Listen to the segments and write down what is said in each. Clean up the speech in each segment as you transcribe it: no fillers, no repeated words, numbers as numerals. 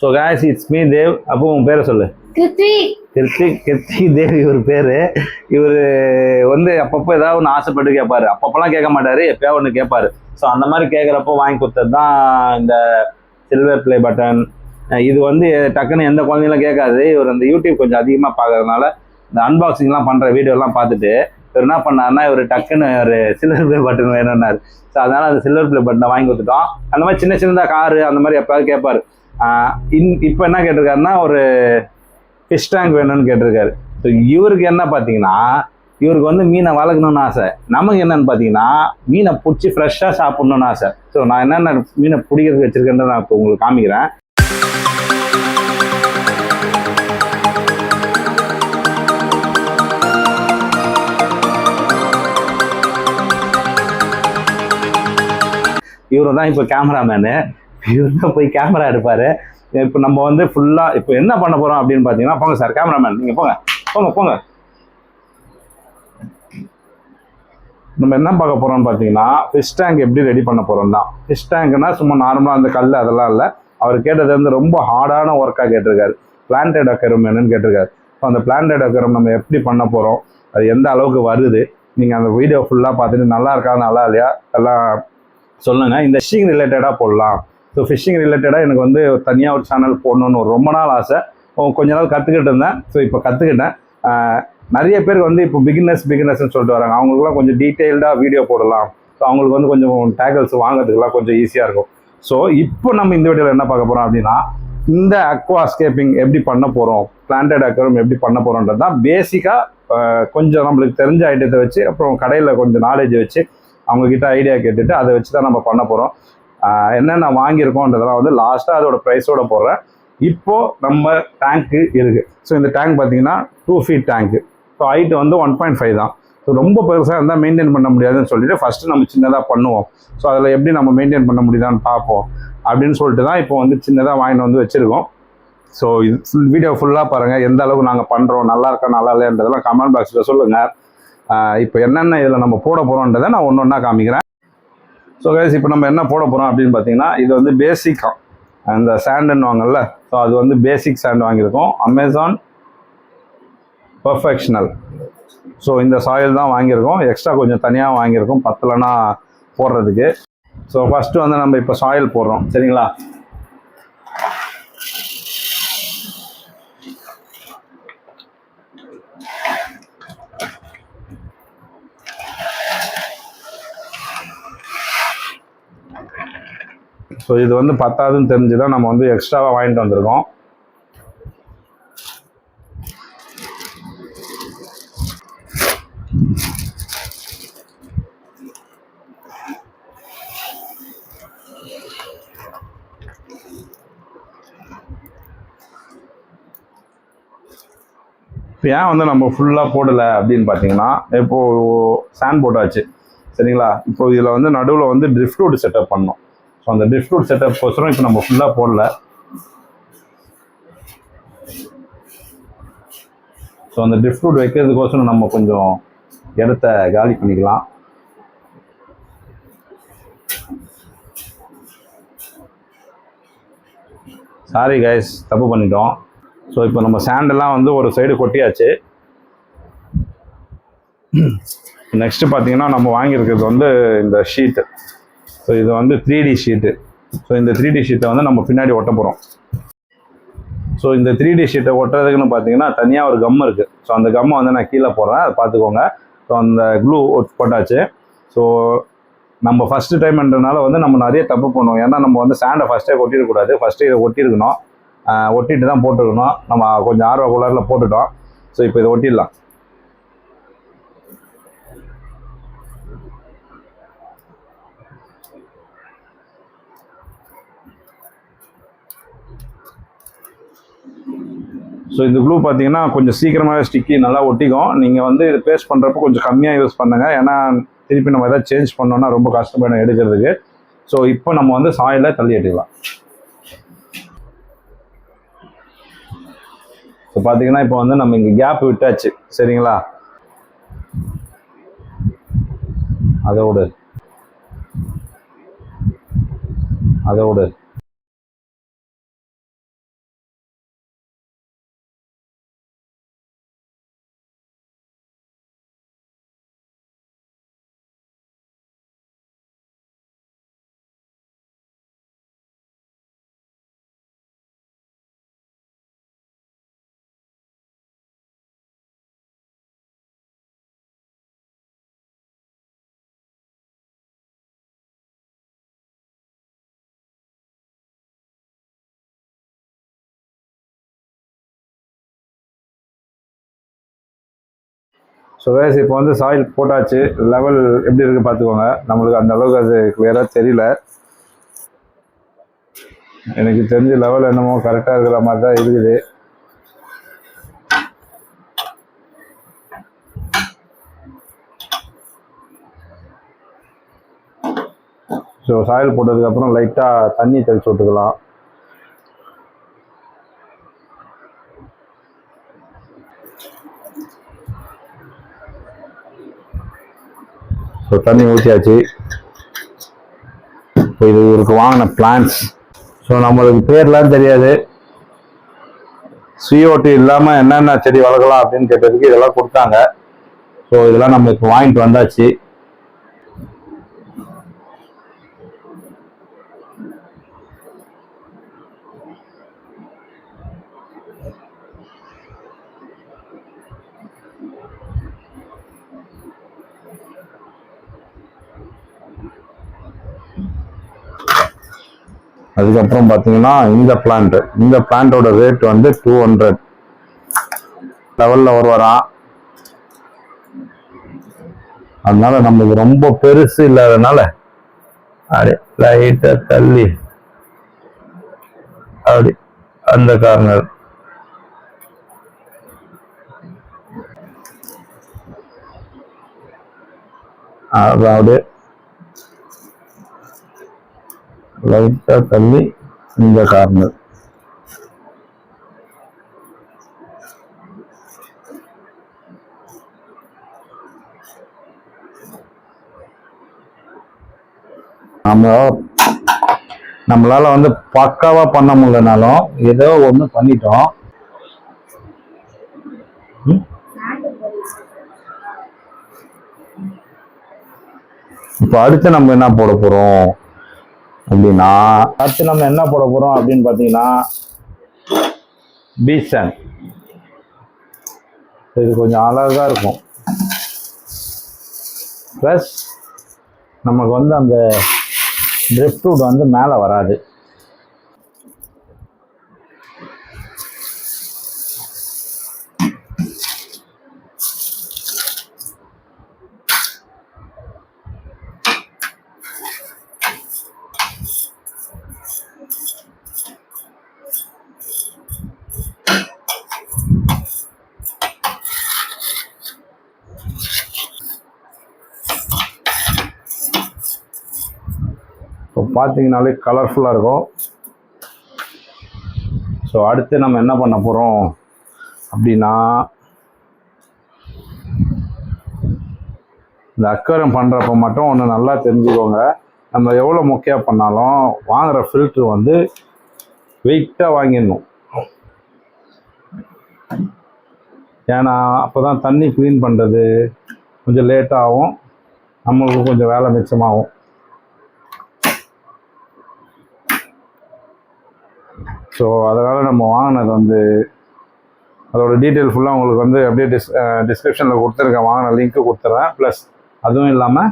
So guys, it's me Dev. அப்போ உன் பேரை சொல்லு. கிருத்திக் தேவ் இவர் பேரு. இவர் வந்து அப்பப்போ ஏதாவது ஒன்று ஆசைப்பட்டு கேட்பாரு. அப்பப்பெல்லாம் கேட்க மாட்டாரு, எப்பயாவது ஒன்று கேட்பாரு. ஸோ அந்த மாதிரி கேட்குறப்போ வாங்கி கொடுத்தது தான் இந்த சில்வர் ப்ளே பட்டன். இது வந்து டக்குன்னு எந்த குழந்தைங்களும் கேட்காது. இவர் அந்த யூடியூப் கொஞ்சம் அதிகமாக பார்க்கறதுனால இந்த அன்பாக்சிங்லாம் பண்ணுற வீடியோலாம் பார்த்துட்டு இவர் என்ன பண்ணாருன்னா, இவர் டக்குன்னு ஒரு சில்வர் ப்ளே பட்டன் வேணும்னாரு. ஸோ அதனால அந்த சில்வர் ப்ளே பட்டனை வாங்கி கொடுத்துட்டோம். அந்த மாதிரி சின்ன சின்னதாக காரு அந்த மாதிரி எப்போயாவது கேட்பாரு. இப்போ என்ன கேட்டிருக்காருன்னா, ஒரு ஃபிஷ் டேங்க் வேணும்னு கேட்டிருக்காரு. ஸோ இவருக்கு என்ன பார்த்தீங்கன்னா, இவருக்கு வந்து மீனை வளர்க்கணும்னு ஆசை. நமக்கு என்னன்னு பார்த்தீங்கன்னா, மீனை பிடிச்சி ஃப்ரெஷ்ஷாக சாப்பிட்ணுன்னு ஆசை. ஸோ நான் என்னென்ன மீனை பிடிக்கிறதுக்கு வச்சிருக்கேன்னு நான் இப்போ உங்களுக்கு காமிக்கிறேன். இவரு தான் இப்போ கேமராமேனு. இவர் தான் போய் கேமரா எடுப்பாரு. இப்போ நம்ம வந்து ஃபுல்லாக இப்போ என்ன பண்ண போகிறோம் அப்படின்னு பார்த்தீங்கன்னா, போங்க சார் கேமராமேன், நீங்கள் போங்க போங்க போங்க. நம்ம என்ன பார்க்க போகிறோம்னு பார்த்தீங்கன்னா, ஃபிஷ் டேங்க் எப்படி ரெடி பண்ண போகிறோம் தான். ஃபிஷ் டேங்க்னா சும்மா நார்மலாக அந்த கல் அதெல்லாம் இல்லை. அவர் கேட்டது வந்து ரொம்ப ஹார்டான ஒர்க்காக கேட்டிருக்காரு. பிளான்டட் அக்வேரியம் என்னன்னு கேட்டிருக்காரு. ஸோ அந்த பிளான்டட் அக்வேரியம் நம்ம எப்படி பண்ண போகிறோம், அது எந்த அளவுக்கு வருது, நீங்கள் அந்த வீடியோ ஃபுல்லாக பார்த்துட்டு நல்லா இருக்கா நல்லா இல்லையா எல்லாம் சொல்லுங்கள். இந்த ஃபிஷிங் ரிலேட்டடாக போடலாம். ஸோ ஃபிஷிங் ரிலேட்டடாக எனக்கு வந்து தனியாக ஒரு சேனல் போடணுன்னு ஒரு ரொம்ப நாள் ஆசை. கொஞ்ச நாள் கற்றுக்கிட்டு இருந்தேன். ஸோ இப்போ கற்றுக்கிட்டேன். நிறைய பேருக்கு வந்து இப்போ பிகினர்ஸ்ன்னு சொல்லிட்டு வராங்க. அவங்களுக்குலாம் கொஞ்சம் டீட்டெயில்டாக வீடியோ போடலாம். ஸோ அவங்களுக்கு வந்து கொஞ்சம் டேக்கிள்ஸ் வாங்குறதுக்குலாம் கொஞ்சம் ஈஸியாக இருக்கும். ஸோ இப்போ நம்ம இந்த வீடியோவில் என்ன பார்க்க போகிறோம் அப்படின்னா, இந்த அக்வாஸ்கேப்பிங் எப்படி பண்ண போகிறோம், பிளான்டட் அக்வேரியம் எப்படி பண்ண போகிறோன்றது தான் பேசிக்காக. கொஞ்சம் நம்மளுக்கு தெரிஞ்ச ஐட்டத்தை வச்சு, அப்புறம் கடையில் கொஞ்சம் நாலேஜ் வச்சு அவங்கக்கிட்ட ஐடியா கேட்டுட்டு அதை வச்சு தான் நம்ம பண்ண போகிறோம். என்னென்ன வாங்கியிருக்கோன்றதெல்லாம் வந்து லாஸ்ட்டாக அதோட ப்ரைஸோட போடுறேன். இப்போது நம்ம டேங்க்கு இருக்குது. ஸோ இந்த டேங்க் பார்த்தீங்கன்னா 2 feet டேங்க்கு. ஸோ ஹைட்டு வந்து 1.5 தான். ஸோ ரொம்ப பெருசாக இருந்தால் மெயின்டைன் பண்ண முடியாதுன்னு சொல்லிட்டு ஃபஸ்ட்டு நம்ம சின்னதாக பண்ணுவோம். ஸோ அதில் எப்படி நம்ம மெயின்டைன் பண்ண முடியுதான்னு பார்ப்போம் அப்படின்னு சொல்லிட்டு தான் இப்போ வந்து சின்னதாக வாங்கிட்டு வந்து வச்சுருக்கோம். ஸோ இது வீடியோ ஃபுல்லாக பாருங்கள். எந்த அளவுக்கு நாங்கள் பண்ணுறோம், நல்லா இருக்கா நல்லா இல்லைன்றதெல்லாம் கமெண்ட் பாக்ஸில் சொல்லுங்கள். இப்போ என்னென்ன இதில் நம்ம போட போகிறோன்றதை நான் ஒன்று ஒன்றா காமிக்கிறேன். ஸோ கைஸ், இப்போ நம்ம என்ன போட போகிறோம் அப்படின்னு பார்த்தீங்கன்னா, இது வந்து பேசிக்காக அந்த சாண்டுன்னு வாங்கல. ஸோ அது வந்து பேசிக் சாண்ட் வாங்கியிருக்கோம், அமேசான் பர்ஃபெக்ஷனல். ஸோ இந்த சாயில் தான் வாங்கியிருக்கோம். எக்ஸ்ட்ரா கொஞ்சம் தனியாக வாங்கியிருக்கோம் பத்தலைன்னா போடுறதுக்கு. ஸோ ஃபஸ்ட்டு வந்து நம்ம இப்போ சாயில் போடுறோம், சரிங்களா? ஸோ இது வந்து பத்தாதுன்னு தெரிஞ்சு தான் நம்ம வந்து எக்ஸ்ட்ராவாக வாங்கிட்டு வந்திருக்கோம். இப்போ ஏன் வந்து நம்ம ஃபுல்லாக போடலை அப்படின்னு பார்த்தீங்கன்னா, இப்போது சாண்ட் போட்டாச்சு, சரிங்களா? இப்போ இதில் வந்து நடுவில் வந்து ட்ரிஃப்ட்வுட் செட்டப் பண்ணோம். ஸோ அந்த ட்ரிஃப்ட்வுட் செட்டப் கோசரம் இப்போ நம்ம ஃபுல்லாக போடல. ஸோ அந்த ட்ரிஃப்ட்வுட் வைக்கிறதுக்கோசரம் நம்ம கொஞ்சம் இடத்த காலி பண்ணிக்கலாம். சாரி கைஸ், தப்பு பண்ணிட்டோம். ஸோ இப்போ நம்ம சாண்டெல்லாம் வந்து ஒரு சைடு கொட்டியாச்சு. நெக்ஸ்ட்டு பார்த்தீங்கன்னா, நம்ம வாங்கியிருக்கிறது வந்து இந்த ஷீட்டு. ஸோ இது வந்து 3D ஷீட்டு. ஸோ இந்த 3D ஷீட்டை வந்து நம்ம பின்னாடி ஒட்ட போகிறோம். ஸோ இந்த 3D ஷீட்டை ஒட்டுறதுக்குன்னு பார்த்தீங்கன்னா தனியாக ஒரு கம் இருக்குது. ஸோ அந்த கம்மை வந்து நான் கீழே போடுறேன், அதை பார்த்துக்கோங்க. ஸோ அந்த க்ளூ போட்டாச்சு. ஸோ நம்ம ஃபஸ்ட்டு டைம்ன்றனால வந்து நம்ம நிறைய தப்பு பண்ணுவோம். ஏன்னா நம்ம வந்து சாண்டை ஃபஸ்ட்டே ஒட்டிடக்கூடாது. ஃபஸ்ட்டு இதை ஒட்டியிருக்கணும், ஒட்டிட்டு தான் போட்டுருக்கணும். நம்ம கொஞ்சம் ஆர்வ கோளாறில் போட்டுட்டோம். ஸோ இப்போ இதை ஒட்டிடலாம். ஸோ இந்த க்ளூ பார்த்தீங்கன்னா கொஞ்சம் சீக்கிரமாகவே ஸ்டிக்கி நல்லா ஒட்டிக்கும். நீங்கள் வந்து இது பேஸ்ட் பண்ணுறப்போ கொஞ்சம் கம்மியாக யூஸ் பண்ணுங்கள். ஏன்னா திருப்பி நம்ம எதாவது சேஞ்ச் பண்ணோன்னா ரொம்ப கஷ்டப்படும் எடுக்கிறதுக்கு. ஸோ இப்போ நம்ம வந்து சாயிலில் தள்ளி எடுக்கலாம். ஸோ பார்த்தீங்கன்னா இப்போ வந்து நம்ம இங்கே கேப் விட்டாச்சு, சரிங்களா? அதோடு ஸோ கைஸ் இப்போ வந்து சாயில் போட்டாச்சு. லெவல் எப்படி இருக்குது பார்த்துக்கோங்க. நம்மளுக்கு அந்த அளவுக்கு அது கிளியராக தெரியல. எனக்கு தெரிஞ்ச லெவல் என்னமோ கரெக்டாக இருக்கிற மாதிரி தான் இருக்குது. ஸோ சாயில் போட்டதுக்கப்புறம் லைட்டாக தண்ணி தெளிச்சு விட்டுக்கலாம். ஸோ தண்ணி ஊற்றியாச்சு. இப்போ இது இவருக்கு வாங்கின பிளான்ஸ். ஸோ நம்மளுக்கு பேர்லாம் தெரியாது. CO2 இல்லாமல் என்னென்ன செடி வளர்க்கலாம் அப்படின்னு கேட்டதுக்கு இதெல்லாம் கொடுத்தாங்க. ஸோ இதெல்லாம் நம்ம இப்போ வாங்கிட்டு வந்தாச்சு. அதுக்கப்புறம் பார்த்தீங்கன்னா இந்த பிளான்ட்டோட ரேட் வந்து 200 லெவலில் வருவாராம். அதனால நம்மளுக்கு ரொம்ப பெருசு இல்லாதனால அப்படி லைட்டாக தள்ளி அப்படி அந்த கார்னர் அதாவது லைட்டா தள்ளி இந்த கார்னர். நம்மளால வந்து பக்காவா பண்ண முடியலனாலும் ஏதோ ஒண்ணு பண்ணிட்டோம். இப்போ அடுத்து நம்ம என்ன போட போறோம் அப்படின்னு பார்த்தீங்கன்னா பீசன். இது கொஞ்சம் அழகா இருக்கும். ப்ளஸ் நமக்கு வந்து அந்த ட்ரிஃப்ட் வுட் வந்து மேலே வராது. இப்போ பார்த்தீங்கனாலே கலர்ஃபுல்லாக இருக்கும். ஸோ அடுத்து நம்ம என்ன பண்ண போகிறோம் அப்படின்னா, இந்த அக்வேரியம் பண்ணுறப்ப மட்டும் ஒன்று நல்லா தெரிஞ்சுக்கோங்க. நம்ம எவ்வளோ முக்கியம் பண்ணாலும் வாங்குகிற ஃபில்ட்ரு வந்து வெயிட்டாக வாங்கிடணும். ஏன்னா அப்போ தான் தண்ணி க்ளீன் பண்ணுறது கொஞ்சம் லேட்டாகும், நம்மளுக்கு கொஞ்சம் வேலை மிச்சமாகும். ஸோ அதனால் நம்ம வாங்கினது வந்து அதோட டீட்டெயில் ஃபுல்லாக உங்களுக்கு வந்து அப்படியே டிஸ்கிரிப்ஷனில் கொடுத்துருக்கேன். வாங்கின லிங்க்கு கொடுத்துட்றேன். ப்ளஸ் அதுவும் இல்லாமல்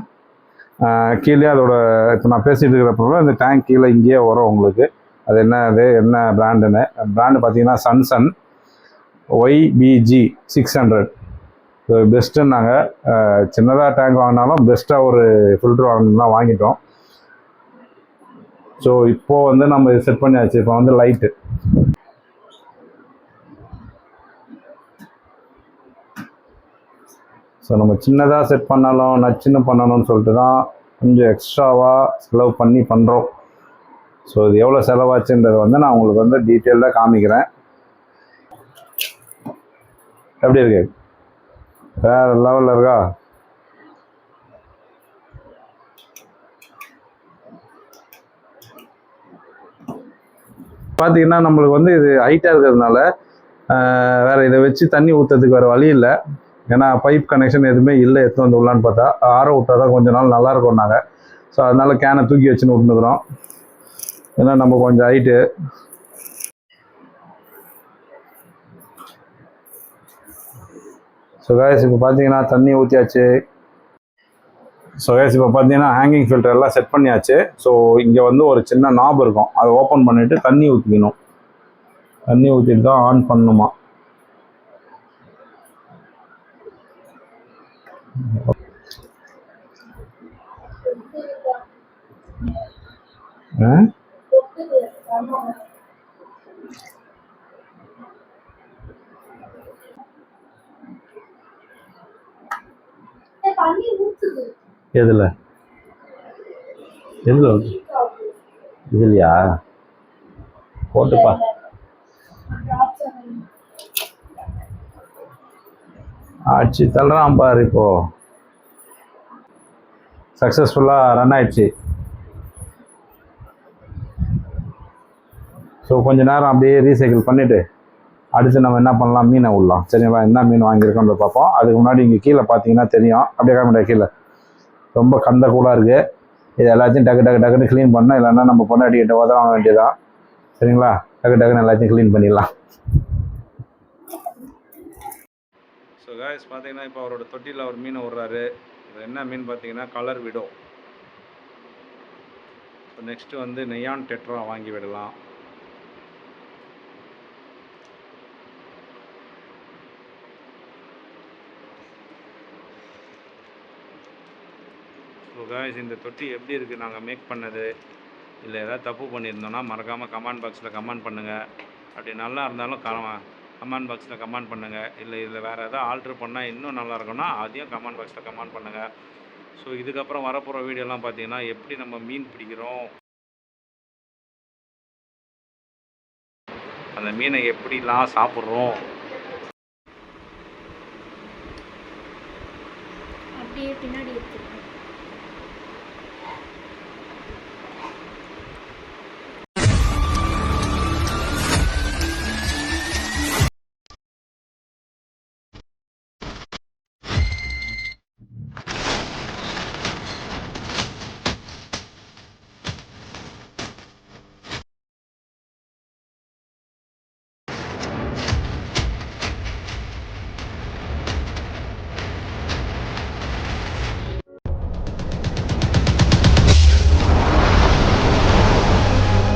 கீழே அதோட இப்போ நான் பேசிகிட்டு இருக்கிறப்ப இந்த டேங்க் கீழே இங்கேயே வரும் உங்களுக்கு. அது என்ன பிராண்டுன்னு. பிராண்டு பார்த்தீங்கன்னா சன்சன் YBG 600. ஸோ பெஸ்ட்டுன்னாங்க. சின்னதாக டேங்க் வாங்கினாலும் பெஸ்ட்டாக ஒரு ஃபில்ட்ரு வாங்கணும்னா வாங்கிட்டோம். ஸோ இப்போது வந்து நம்ம செட் பண்ணியாச்சு. இப்போ வந்து லைட்டு ஸோ நம்ம சின்னதாக செட் பண்ணாலும் நச்சுன்னு பண்ணணும்னு சொல்லிட்டு தான் கொஞ்சம் எக்ஸ்ட்ராவாக செலவு பண்ணி பண்ணுறோம். ஸோ இது எவ்வளோ செலவாச்சுன்றதை வந்து நான் உங்களுக்கு வந்து டீட்டெயிலாக காமிக்கிறேன். எப்படி இருக்கு? வேறு லெவலில் இருக்கா? பார்த்தீங்கன்னா நம்மளுக்கு வந்து இது ஹைட்டாக இருக்கிறதுனால வேறு இதை வச்சு தண்ணி ஊற்றுறதுக்கு வேறு வழி இல்லை. ஏன்னா பைப் கனெக்ஷன் எதுவுமே இல்லை. எடுத்து வந்து உள்ளான்னு பார்த்தா ஆற விட்டா தான் கொஞ்ச நாள் நல்லாயிருக்கும் நாங்கள். ஸோ அதனால கேனை தூக்கி வச்சுன்னு விட்டுனுக்குறோம். ஏன்னா நம்ம கொஞ்சம் ஹைட்டு. ஸோ கைஸ் இப்போ பார்த்தீங்கன்னா தண்ணி ஊற்றியாச்சு. ஸோ கைஸ் இப்போ பார்த்தீங்கன்னா ஹேங்கிங் ஃபில்டர் எல்லாம் செட் பண்ணியாச்சு. ஸோ இங்கே வந்து ஒரு சின்ன நாப் இருக்கும், அதை ஓப்பன் பண்ணிவிட்டு தண்ணி ஊற்றிக்கணும். தண்ணி ஊற்றிட்டு தான் ஆன் பண்ணணுமா. ஆ? எதுல எதுல வருது? இதுலையா போட்டுப்பா. ஆச்சு தள்ளுறான் பாரு. இப்போ சக்ஸஸ்ஃபுல்லாக ரன் ஆயிடுச்சு. ஸோ கொஞ்ச நேரம் அப்படியே ரீசைக்கிள் பண்ணிவிட்டு அடுத்து நம்ம என்ன பண்ணலாம், மீனை விடலாம். சரிங்களா? என்ன மீன் வாங்கியிருக்கோன்ற பார்ப்போம். அதுக்கு முன்னாடி இங்கே கீழே பார்த்தீங்கன்னா தெரியும், அப்படியே காமிட்டா கீழே ரொம்ப கந்த கூடாக இருக்குது. இது எல்லாத்தையும் டக்கு டக்கு டக்குன்னு க்ளீன் பண்ணோம், இல்லைன்னா நம்ம பொண்டாட்டிக்கிட்ட உதவ வாங்க வேண்டியதான். சரிங்களா? டக்கு டக்குன்னு எல்லாத்தையும் க்ளீன் பண்ணிடலாம். ஸோ காய்ஸ் பார்த்தீங்கன்னா இப்போ அவரோட தொட்டியில் அவர் மீனை விடுறாரு. இது என்ன மீன் பார்த்தீங்கன்னா கலர் விடோ. ஸோ நெக்ஸ்ட்டு வந்து நெயான் டெட்ரா வாங்கி விடலாம். ஸோ காய்ஸ் இந்த தொட்டி எப்படி இருக்குது நாங்கள் மேக் பண்ணது, இல்லை ஏதாவது தப்பு பண்ணியிருந்தோன்னா மறக்காமல் கமெண்ட் பாக்ஸில் கமெண்ட் பண்ணுங்கள். அப்படி நல்லா இருந்தாலும் கமெண்ட் பாக்ஸில் கமெண்ட் பண்ணுங்கள். இல்லை இதில் வேறு எதாவது ஆல்ட்ரு பண்ணால் இன்னும் நல்லா இருக்குன்னா அதையும் கமெண்ட் பாக்ஸில் கமெண்ட் பண்ணுங்கள். ஸோ இதுக்கப்புறம் வரப்போகிற வீடியோலாம் பார்த்தீங்கன்னா எப்படி நம்ம மீன் பிடிக்கிறோம், அந்த மீனை எப்படிலாம் சாப்பிட்றோம், அப்படியே பின்னாடி இருக்கு.